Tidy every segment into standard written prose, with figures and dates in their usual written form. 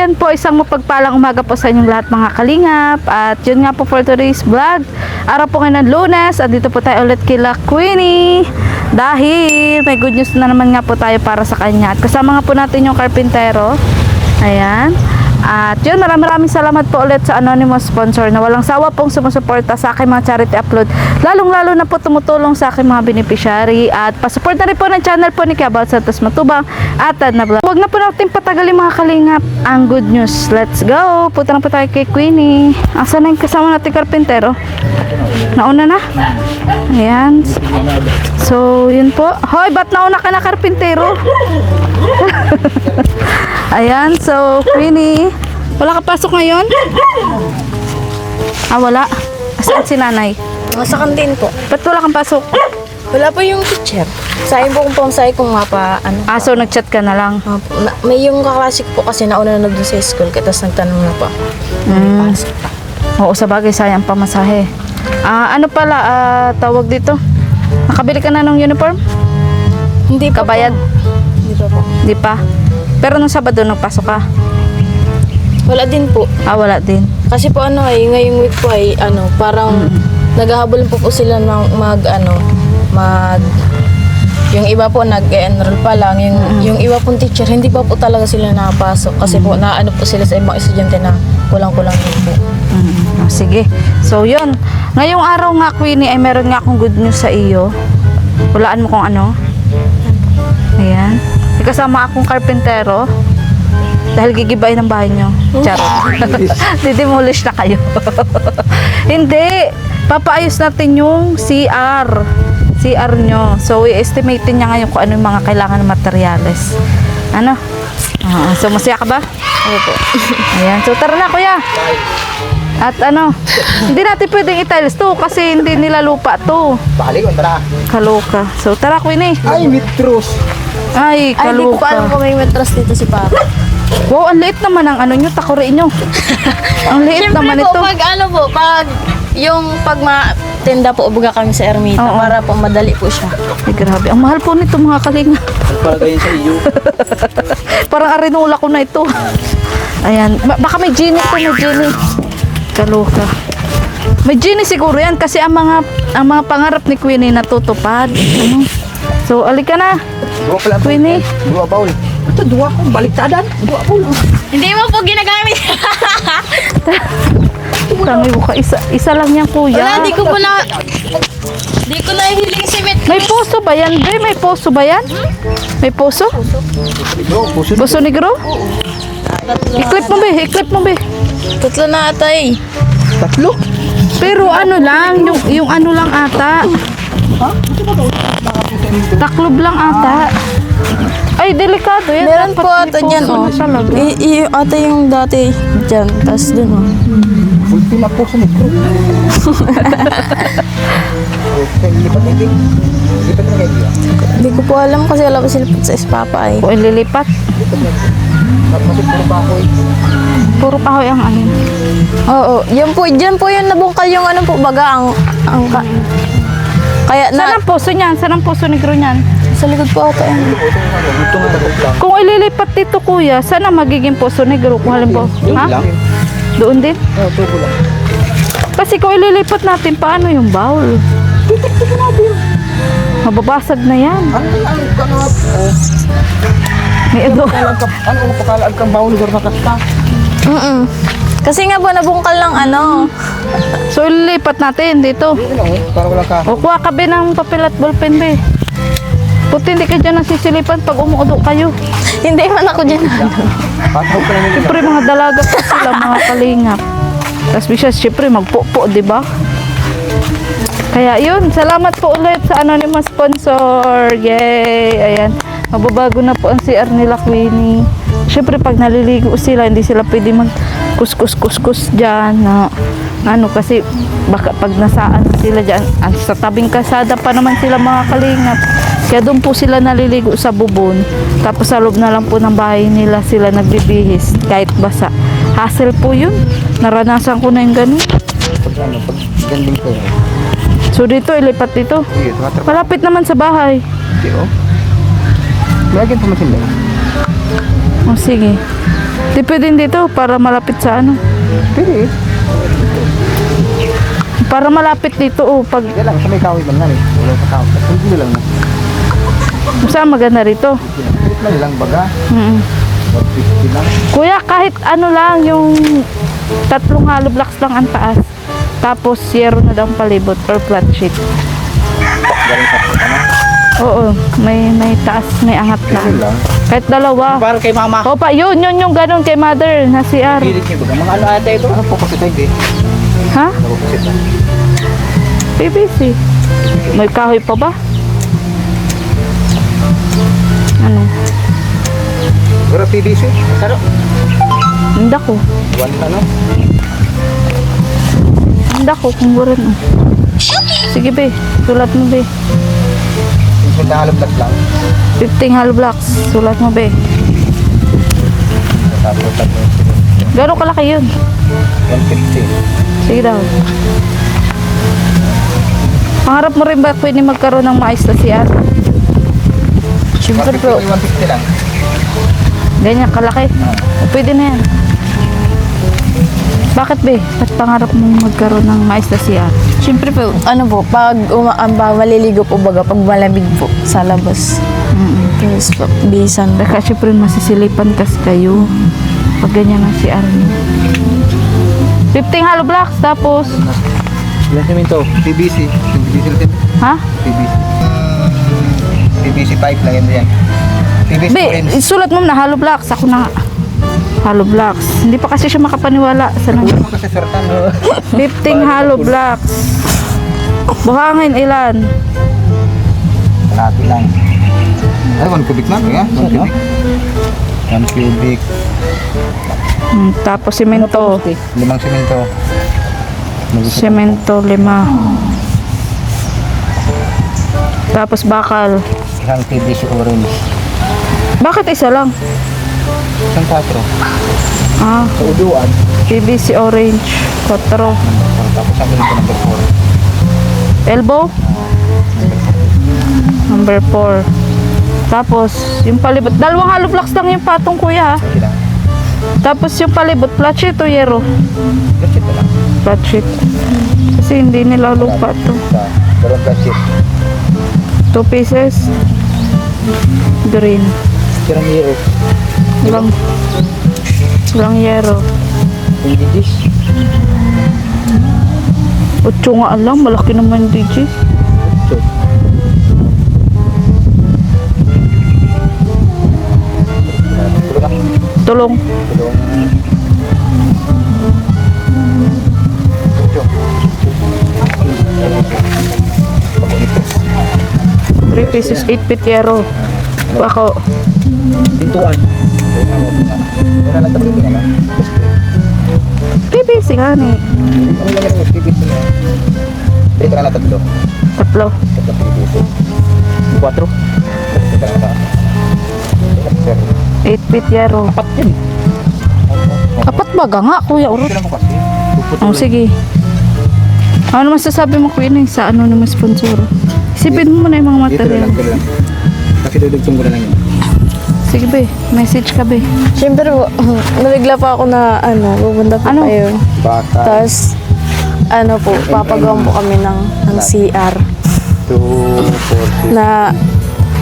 ayan po, isang mapagpalang umaga po sa inyong lahat mga kalingap. At yun nga po for today's vlog. Araw po ngayon ng Lunes. At dito po tayo ulit kila Queenie. Dahil may good news na naman nga po tayo para sa kanya. At kasama nga po natin yung karpintero. Ayan. At yun, maraming salamat po ulit sa anonymous sponsor na walang sawa pong sumusuporta sa aking mga charity upload. Lalong-lalo na po tumutulong sa aking mga beneficiary. At pasuporta rin po ng channel po ni Kiabal Santos Matubang at Tad na Vlog. Huwag na po natin patagalin mga kalingap ang good news. Let's go! Punta na po tayo kay Queenie. Asan na yung kasama natin karpintero? Nauna na? Ayan. So, yun po. Hoy, ba't nauna ka na karpintero? Ayan, so Queenie, wala ka pasok ngayon? Ah, wala. Saan si nanay? Sa kantin po. Ba't wala kang pasok? Wala po yung teacher. Sayin po kung pamsay kung mapa, ano. Ah, so nag-chat ka na lang. May yung kaklasik po kasi nauna na doon sa school, kaya tapos nagtanong na po. Pasok pa. Oo, sa bagay, sayang pamasahe. Ano pala, tawag dito? Nakabili ka na ng uniform? Hindi pa Kabayad? po. Hindi pa po. Di pa? Pero nung Sabado, nagpasok ka? Wala din po. Ah, wala din. Kasi po ngayong week po ay parang naghahabol po sila ng yung iba po nag-enroll pa lang, yung iba pong teacher hindi pa po talaga sila nakapasok kasi po naano po sila sa ibang estudyante na kulang-kulang din po. Oh, sige. So, yun. Ngayong araw nga, Queenie, ay meron nga akong good news sa iyo. Hulaan mo kung ano. Ayan. May kasama akong karpintero. Dahil gigibay ng bahay nyo. Charot. Didemolish na kayo. Hindi. Papaayos natin yung CR. CR nyo. So, i-estimate niya ngayon kung ano yung mga kailangan ng materyales. Ano? So, masaya ka ba? Opo. Ayan. So, tara na, kuya. At hindi natin pwedeng i-tiles to kasi hindi nila lupa to. Balik, tara. Kaloka. So, tara, Queenie. Ay, mitros. Ay, Ay, hindi ko pa alam kaloka. kung may matras dito si Papa. Wow, ang liit naman ang nyo, takuri nyo. Ang liit Siyempre naman po, ito. pag matenda po, ubuga kami sa Ermita Oo. para po madali po siya. Ay, grabe. Ang mahal po nito, mga kalinga. Palagay sa iyo. Parang arinula ko na ito. Ayan. Baka may genie to, may genie. Kaloka. May genie siguro yan kasi ang mga pangarap ni Queenie natutupad. So, alika na. Dua pala. Queenie. Dua baul. Ito, dua ko. Baliktadan. Dua baul. Hindi mo po ginagamit. Tangoy ko ka. Isa lang yan, kuya. Wala, di ko na hiling simit. May poso ba yan, Be? May poso ba yan? May poso? Puso. Poso negro? I-clip mo, Be. I-clip mo, Be. Tatlo na atay. Tatlo. Pero ano lang, yung ano lang ata. Taklob lang ata. Ay, delikado yan. Meron Dapat po may ata poso dyan, na talaga. Ata yung dati dyan, tas dun Ultima puso nito. Okay, lipat na kayo. Lipat na kayo. Hindi ko po alam kasi wala pa sila sa Espapa ay. Kung ililipat, Masuk puro pa ako eh. puro kahoy ang ano. Oo, dyan po yung nabungkal yung baga kaya Saan na, ang poso niyan? Saan ang poso negro niyan? sa likod po ata yan. Dito nga takot lang. Kung ililipat dito, kuya, saan ang magiging poso negro? Kung halimbawa, Doon ha? lang. Doon din? Oo, tubo lang. Kasi kung ililipat natin, paano yung bowl? Mababasag na yan. May ito. Ano ang pakalaan kang baul lugar na kasta? Kasi nga po nabungkal ng So, ililipat natin dito. Hindi lang eh. Para wala ka. O, kuha ka, Be, ng papel at ballpen, Be. Puti, hindi ka dyan nasisilipan pag umuudo kayo. hindi man ako dyan. Patawag ka lang nila. Siyempre, mga dalaga pa sila, mga kalingap. Tapos, bisa, siyempre, magpo-po, di ba? Kaya, yun. Salamat po ulit sa anonymous sponsor. Yay! Ayan. Mababago na po ang CR nila, Queenie. Siyempre, pag naliligo sila, hindi sila pwede mag-kus-kus-kus-kus dyan. Kasi baka pag nasaan sila dyan, sa tabing kasada pa naman sila mga kalingap. Kaya doon po sila naliligo sa bubon. Tapos sa loob na lang po ng bahay nila sila nagbibihis kahit basa. Hassle po yun. Naranasan ko na yung ganun. Pag ganding ko yun. So dito, ilipat dito. Sige, tumatrabaho. Malapit naman sa bahay. Sige, oh. Lagyan pa masin lang. O sige. Di pwede dito para malapit sa ano. Pwede eh. Para malapit dito oh. Pag Yan lang, sa may kahoy man lang eh. Wala sa kahoy. Kasi hindi lang na. saan maganda rito. Pilit na nilang baga. 150 lang. Kuya, kahit ano lang, yung 3 hollow blocks lang ang taas. Tapos, zero na daw ang palibot or flat sheet. Galing sa ano. Oo, may taas, may angat Pwede lang. lang. Kahit dalawa. Para kay mama. Opa, yun yung ganun kay mother na CR. Pilit niyo baga. Mga ano ata ito? Ano po kasi tayo eh? Ha? Nabukasit na. PVC. May kahoy pa ba? Ano? Pero PVC? Saro? Hindi ko. One ano? Hindi ko kung buran. Oh. Sige be, sulat mo be. Yung halap lang. 15 hollow blocks, sulat mo be. Tapos lang. Gano'ng kalaki yun? 150. Sige daw. Pangarap mo rin ba pwede magkaroon ng maayos na CR? Siyempre po, 150 lang. Ganyan kalaki. Pwede na yan. Bakit be? Ba't pangarap mo magkaroon ng maayos na CR? siyempre po, ano po, pag maliligo po baga, pag malamig po sa labas. Tapos po, bisan. Baka syempre masisilipan kasi kayo. Pag ganyan ang CR mo. 15 hollow blocks tapos Ilan siminto? PVC. Yung PVC natin. ha? PVC. PVC pipe lang yan. PVC Be, orange. isulat mo na hollow blocks. Ako na nga. Hollow blocks. Hindi pa kasi siya makapaniwala sa nang Kulang mo kasi sortan. 15 hollow blocks. Buhangin ilan? Kalahati lang. Ay, 1 cubic na. Kaya, 1 cubic. 1 cubic. Tapos simento. 5 siminto. Semento 5. Tapos bakal. Isang PVC orange. Bakit isa lang? Isang 4. Ah, Sa uduan. PVC orange 4. Tapos ang ganito number 4. Elbow number 4. Tapos yung palibot, 2 hollow blocks lang yung patong kuya ha. Sige lang. Tapos yung palibot, flat sheet o yero? That's it na lang. Flat sheet. Kasi hindi nila lupa to. Dalawang plastic. 2 pieces. Green. Tirang hero. Ilang yero. Hindi this. 8 nga lang, malaki naman yung digits. Tulong. Tulong. 3 pieces, 8 feet yero. Ako, Pintuan. Wala lang tabi naman. PVC nga ni. Ano lang yung PVC na? Dito ka na 3. 3. 3 PVC. 4. Dito ka na. 8 feet yero. 4 yan. 4 baga nga, kuya urot. Kailan mo kasi? Oh, sige. Ano masasabi mo, kuya, sa ano naman sponsor? Isipin mo muna yung mga Dito material. lang. Kasi dudugtong ko na lang yun. Sige be, message ka be. Siyempre po, nabigla pa ako na, pupunta po Ano? kayo. Baka. Tapos, po, papagawa po kami ng CR. 2, 4, 6. Na,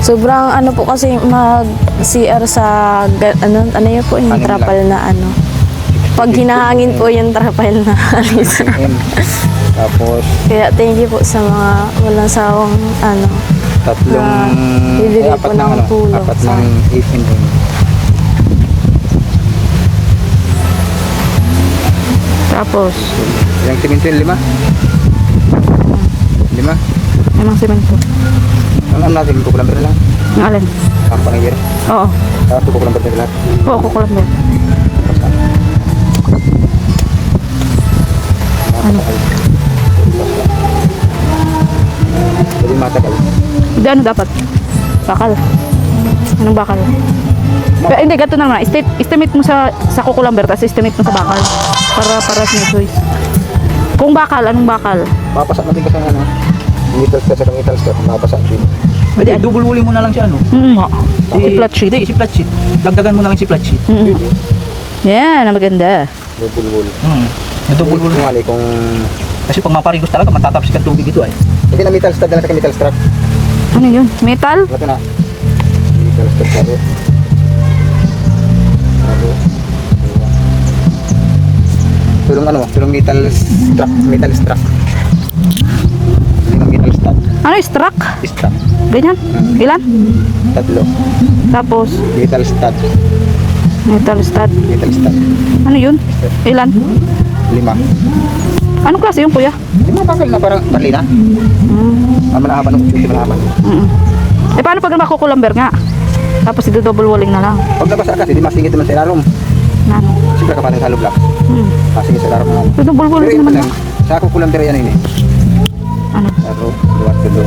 sobrang po kasi mag-CR sa, ano yun po, yung Anim lang. trapal na Pag hinahangin po yung trapal na alis. Tapos, Kaya thank you po sa mga walang sawang bibigay po ng tulong. 4 ng 18 Tapos, Ilang siminto yun? 5? 5? limang semento. Ano natin? Kukulang lang. Ang alin? Kampang year. Oo. Tapos kukulang lahat. Oo, kukulang mo. Ano? Jadi matagal. Hindi, ano dapat? Bakal. Anong bakal? Pero, hindi, gato naman. Estimate mo sa kukulamber, tapos estimate mo sa bakal. Para sa choice. Kung bakal, anong bakal? Mapasak natin kasi ng metals ka sa metals ka. Mapasak din. Pwede, Double wall mo na lang siya, ano? nga. Si flat sheet. Hindi, si flat sheet. Dagdagan mo na lang si flat sheet. Yan, ang maganda. Double wall. Nadubulbul na. Tungali kung... Kasi pag maparigos talaga, matatapos ka tubig ito ay. Hindi na metal stud na sa metal strap. Ano yun? Metal? Ito na. Metal stud saro. Tulong ano, tulong metal strap, metal strap. Tulong metal stud. Ano yung struck? Strap. Ganyan? Ilan? Tatlo. Tapos, Metal stud. metal stud. Metal stud. Ano yun? Ilan? 5. Anong klase yung kuya? Yung mga bakal na parang parlina. Malahaba ng utsyo, malahaba. Eh paano pag makukulamber nga? Tapos ito double walling na lang. Pag nabasa kasi, di masingit naman sa ilarom. Ano? Siyempre ka parang hollow block. Hmm. Masingit sa ilarom naman. Ito double Pero walling yun naman lang, sa ako kulang pero yan yun eh. Ano? Saro, luwat tulo.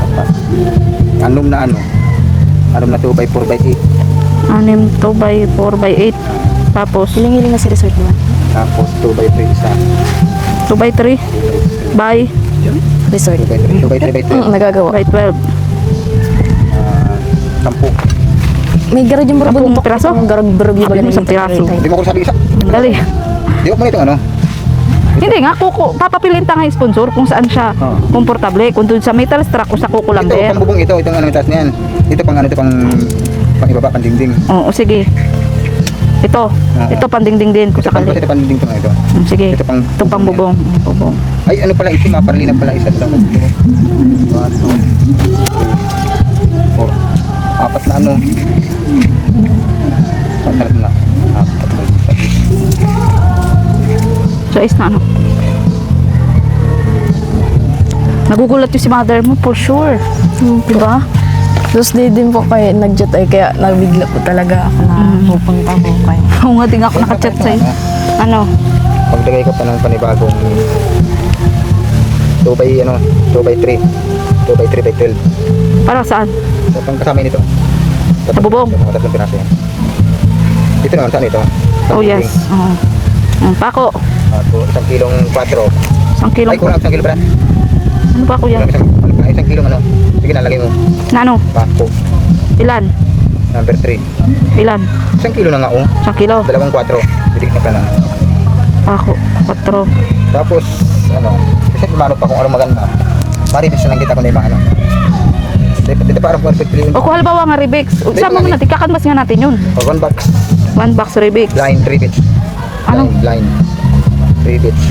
Apat. Anom na ano? Anom na 2x4x8. 6 2 by 4 by 8. Tapos, Hiling-hiling na si resort naman. Tapos 2x3 isa. 2 by 3 by Resort. 2x3 by 12. Nagagawa. by 12. 10. May garage yung barabon. Sampung piraso? Ang garage yung Sabi mo, isang piraso. Hindi mo ko sabi isa. Dali. Di ko mo itong ano? Hindi nga, papapiliin ta nga yung sponsor kung saan siya komportable. Kung doon sa metal struck o sa Ito, kukulamber. pambubong ito. Itong ano, taas niyan. Ito pang ano, ito pang ibaba, pang dingding. Oo, sige. Ito pandingding din kung Ito pang, sakali. ito pang dingding ito nga ito. Sige. Ito pang- Ito pang bubong. Bubong. Ay, ano pala ito? Maparlina pala isa. Ito. 4. Apat na ano. Apat na. Apat na. So, is na ano? Nagugulat yung si mother mo, for sure. Diba? Tapos din po kayo nag-jet ay kaya nabigla po talaga ako na pupunta po kayo. Oo nga, di nga ako nakachat sa'yo. Ano? Pagdagay ka pa ng panibagong 2x3 by 12. Para saan? So, pang kasama yun ito. Sa bubong? Tatlong piraso yan. Ito naman, saan ito? Oh, yes. Oo. Pako. Isang kilong 4. 1 kilo. Ay, kulang isang kilo pala. Ano pa kuya? Kulang isang kilong ano. Sige na, lagay mo. Na ano? Pako. Ilan? Number 3. Ilan? Isang kilo na nga, oh. 1 kilo. Dalawang 4. Bidik na pala. Pako. 4. Tapos, ano, kasi kumano pa kung anong maganda. Maribis na lang kita kung na yung mga ano. Dito parang perfect yun. O kung halimbawa nga Rebix, isama mo natin, kakanbas nga natin yun. O, 1 box. 1 box Rebix. Blind, 3 bits. Ano? Blind. 3 bits.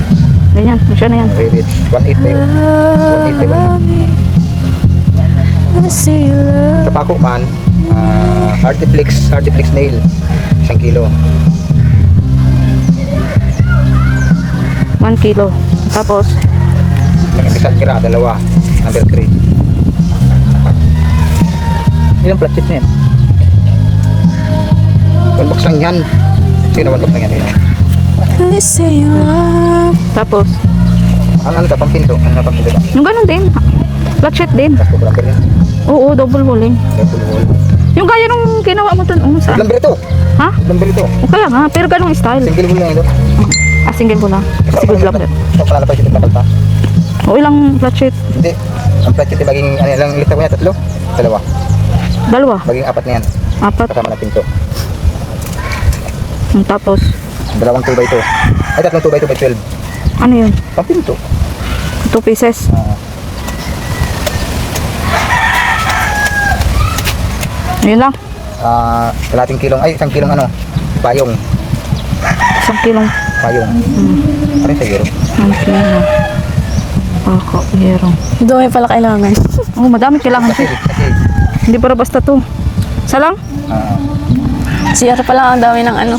Ganyan, siya na yan. 3 bits. 1.8 ba yun? 1.8 ba yun? Sa pako man, Artiflex nail. 1 kilo. 1 kilo. Tapos, Isang kira, dalawa. Number 3. Ilang flat sheet na yan? 1 box lang yan. Sige na 1 box lang yan. tapos, Ano ito? Pampinto. Ano na pampinto ba? yung ganun din. Flat sheet din. Tapos ko lang yan. Oo, double walling. Double wall. Yung gaya nung ginawa mo dun, saan? Number ito. Ha? Number ito. O kaya nga, pero ganung style. Single wall lang ito. Single ko lang. Single lang. Ito pala pa ito napalta. O ilang flat sheet? Hindi. Ang flat sheet maging ano lang lista ko niya? Tatlo? Dalawa. Dalawa. Maging 4 na yan. 4. Kasama na pinto. Tapos, Dalawang 2x2. Ay, tatlong 2x2 by 12. ano yun? Pampinto. 2 pieces. Yun lang. Kalating kilong, ay, isang kilong ano, payong. 1 kilong. Payong. Ano yung siguro? 1 kilo. Pako, hero. Doon pala kailangan. Oh, madami kailangan Kasi, siya. kasi, Hindi para basta to. Isa lang? CR pa lang ang dami ng ano.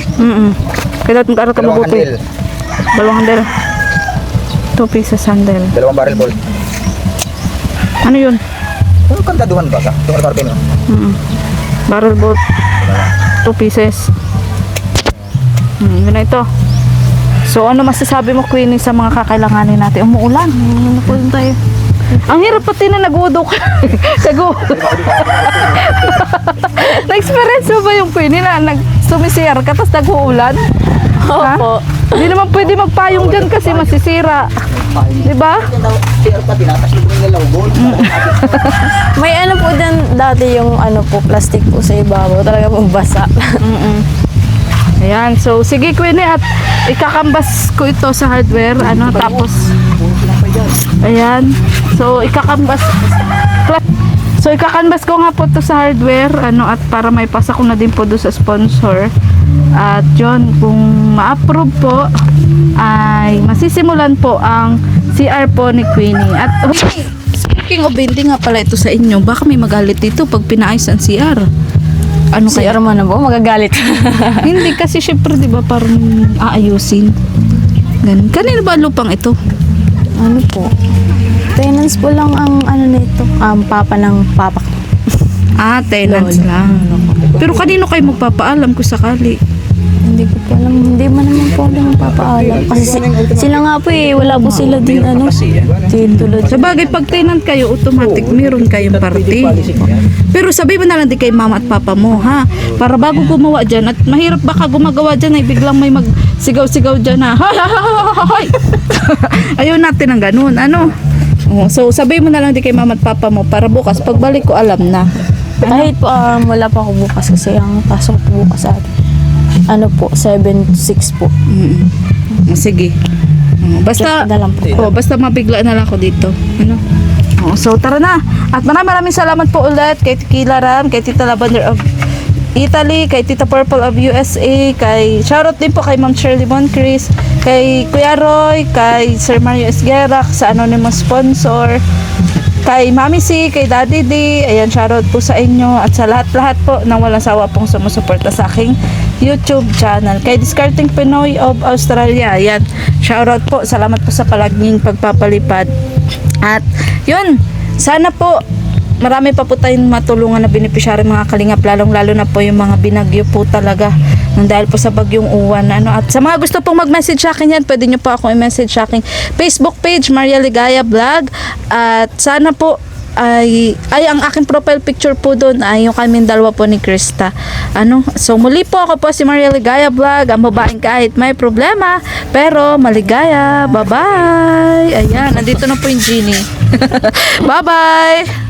Kaya dapat mag-aral ka dalawang mabuti. handle, Dalawang handle. 2 pieces handle. dalawang barrel bolt. Ano yun? Ano kandaduhan ba ka? Ito ano marpin, no? Barrel bolt. 2 pieces. Yun na ito. So, ano masasabi mo, Queenie, sa mga kakailanganin natin? Umuulan. Napunin tayo. Ang hirap pati na nag-uudok. Na-experience mo ba yung Queenie na nag-sumisiyar ka tapos nag-uulan? Opo. Hindi naman pwede magpayong dyan kasi masisira. Diba? CR pa, tinatas mo yung nalawbol. May ano po din dati yung ano po, plastic po sa ibabaw. Talaga pong basa. Ayan, so sige Queenie, at ikakambas ko ito sa hardware, tapos ayan, so ikakambas ko nga po ito sa hardware, at para may pasa ko na din po doon sa sponsor. At yun, kung ma-approve po, ay masisimulan po ang CR po ni Queenie. At speaking of hindi nga pala ito sa inyo, baka may magalit dito pag pinaayos ang CR. Ano Si kaya? Arman na po, magagalit. Hindi kasi syempre 'di ba parang aayusin. Ganun. Kanino ba ang lupang ito? Ano po? Tenants po lang ang nito. Papa ng papa ko. Tenants lang. Pero kanino kayo magpapaalam kung sakali? Hindi ko po alam. Hindi man naman po alam magpapaalam. Kasi sila nga po wala po sila din Kasi yan. tulad. Sa bagay, pag tenant kayo, automatic meron kayong party. Pero sabi mo na lang di kay mama at papa mo, ha? Para bago gumawa dyan, at mahirap baka gumagawa dyan, ay biglang may magsigaw-sigaw dyan na, hay, hay, hay, hay, hay. Ayaw natin ng ganun, So sabi mo na lang di kay mama at papa mo, para bukas, pagbalik ko alam na. Kahit po wala pa ako bukas kasi ang pasok po bukas at 7-6 po. Sige. Basta, Check na lang po. basta mabigla na lang ako dito. So tara na. At maraming salamat po ulit kay Tequila Ram, kay Tita Lavender of Italy, kay Tita Purple of USA, kay shoutout din po kay Ma'am Shirley Moncrist, kay Kuya Roy, kay Sir Mario Esguera sa anonymous sponsor, kay Mami C, kay Daddy D, ayan, shoutout po sa inyo, at sa lahat-lahat po ng walang sawa pong sumusuporta sa aking YouTube channel. Kay Discarding Pinoy of Australia, ayan, shoutout po, salamat po sa palaging pagpapalipad. At yun, sana po marami pa po tayong matulungan na beneficiary mga kalingap, lalong-lalo na po yung mga binagyo po talaga nang dahil po sa bagyong uwan. At sa mga gusto pong mag-message sa akin yan, pwede nyo po ako i-message sa aking Facebook page, Maria Ligaya Vlog. At sana po ay ang aking profile picture po doon ay yung kaming dalawa po ni Krista. So muli po, ako po si Maria Ligaya Vlog, ang babaeng kahit may problema pero maligaya. Bye bye. Ayan, nandito na po yung Genie. Bye bye.